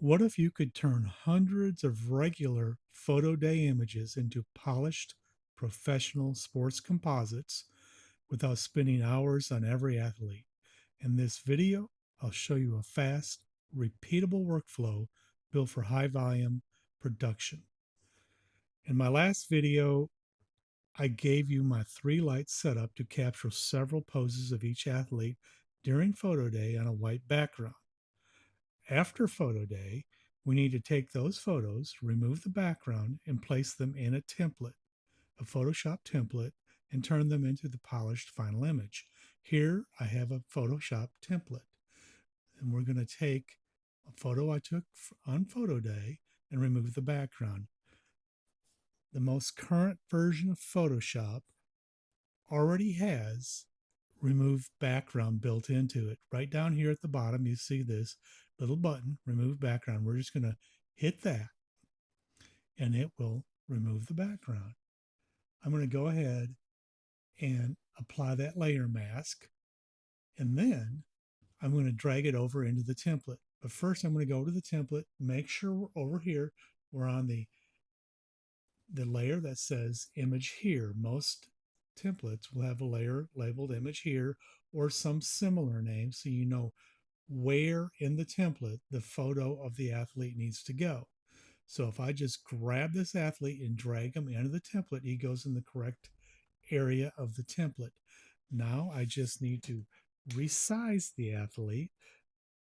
What if you could turn hundreds of regular photo day images into polished professional sports composites without spending hours on every athlete? In this video, I'll show you a fast, repeatable workflow built for high volume production. In my last video, I gave you my 3 light setup to capture several poses of each athlete during photo day on a white background. After photo day, we need to take those photos, remove the background, and place them in a template, a Photoshop template, and turn them into the polished final image. Here I have a Photoshop template, and we're going to take a photo I took on photo day and remove the background. The most current version of Photoshop already has remove background built into it. Right down here at the bottom, you see this little button, remove background. We're just going to hit that and it will remove the background. I'm going to go ahead and apply that layer mask, and then I'm going to drag it over into the template. But first I'm going to go to the template, make sure we're over here. We're on the layer that says image here. Most templates will have a layer labeled image here or some similar name, so you know where in the template the photo of the athlete needs to go. So if I just grab this athlete and drag him into the template, he goes in the correct area of the template. Now I just need to resize the athlete.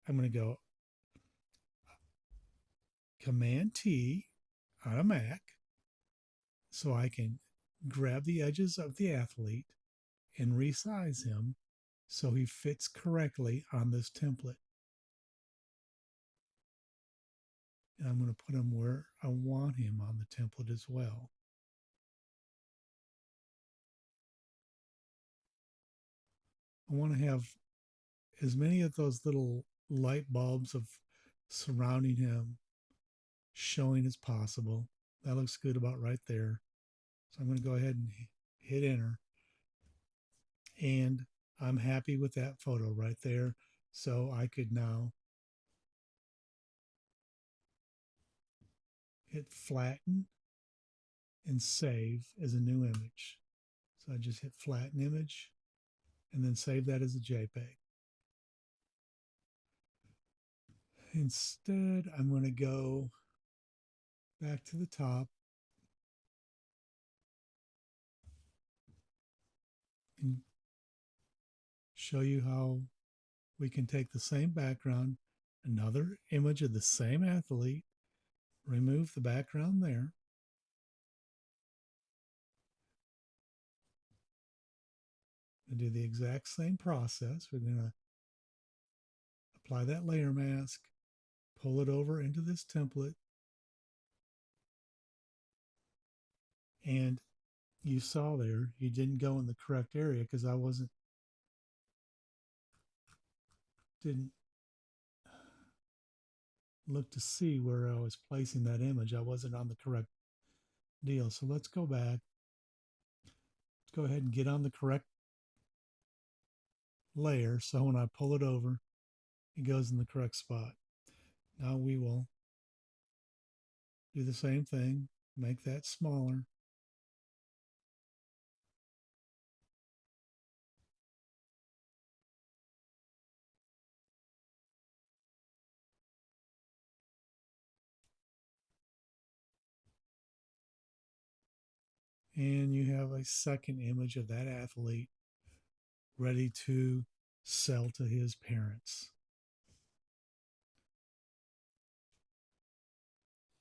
I'm going to go Command T on a Mac so I can grab the edges of the athlete and resize him so he fits correctly on this template. And I'm going to put him where I want him on the template as well. I want to have as many of those little light bulbs of surrounding him showing as possible. That looks good about right there. So I'm going to go ahead and hit enter. And I'm happy with that photo right there. So I could now hit flatten and save as a new image. So I just hit flatten image and then save that as a JPEG. Instead, I'm going to go back to the top and show you how we can take the same background, another image of the same athlete, remove the background there, and do the exact same process. We're going to apply that layer mask, pull it over into this template, and you saw there, you didn't go in the correct area because I didn't look to see where I was placing that image. I wasn't on the correct deal. So let's go back. Let's go ahead and get on the correct layer. So when I pull it over, it goes in the correct spot. Now we will do the same thing, make that smaller. And you have a second image of that athlete ready to sell to his parents.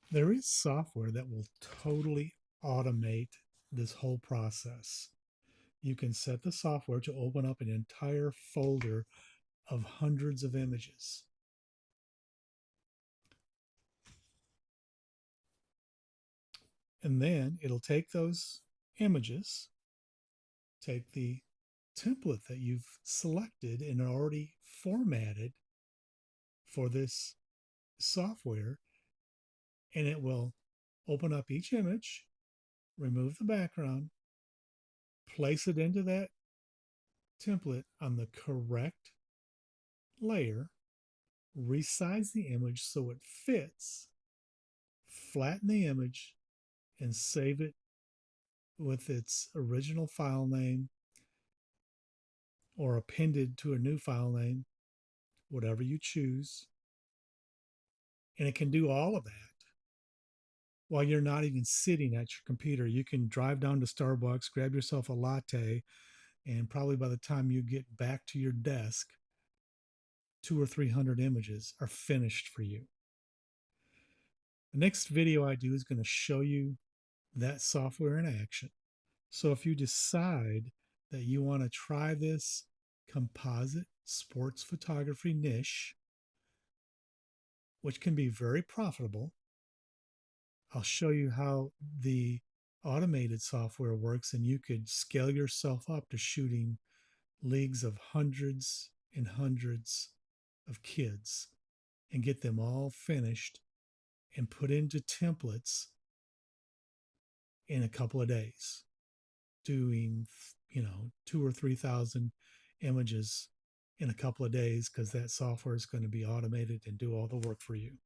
There is software that will totally automate this whole process. You can set the software to open up an entire folder of hundreds of images. And then it'll take those images, take the template that you've selected and already formatted for this software, and it will open up each image, remove the background, place it into that template on the correct layer, resize the image so it fits, flatten the image, and save it with its original file name or appended to a new file name, whatever you choose. And it can do all of that while you're not even sitting at your computer. You can drive down to Starbucks, grab yourself a latte, and probably by the time you get back to your desk, 200 or 300 images are finished for you. The next video I do is going to show you that software in action. So if you decide that you want to try this composite sports photography niche, which can be very profitable, I'll show you how the automated software works, and you could scale yourself up to shooting leagues of hundreds and hundreds of kids and get them all finished and put into templates in a couple of days, doing 2 or 3 thousand images in a couple of days, because that software is going to be automated and do all the work for you.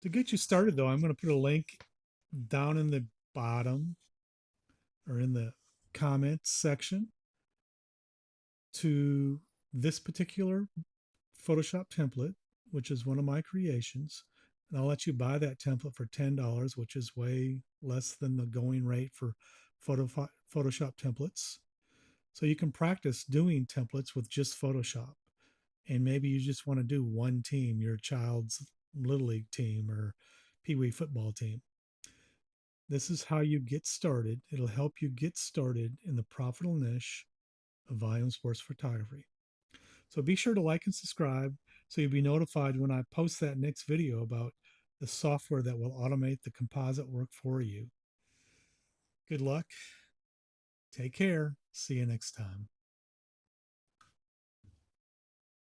To get you started, though, I'm going to put a link down in the bottom or in the comments section to this particular Photoshop template, which is one of my creations. And I'll let you buy that template for $10, which is way less than the going rate for Photoshop templates. So you can practice doing templates with just Photoshop. And maybe you just want to do one team, your child's Little League team or Pee Wee football team. This is how you get started. It'll help you get started in the profitable niche of volume sports photography. So be sure to like and subscribe so you'll be notified when I post that next video about the software that will automate the composite work for you. Good luck. Take care. See you next time.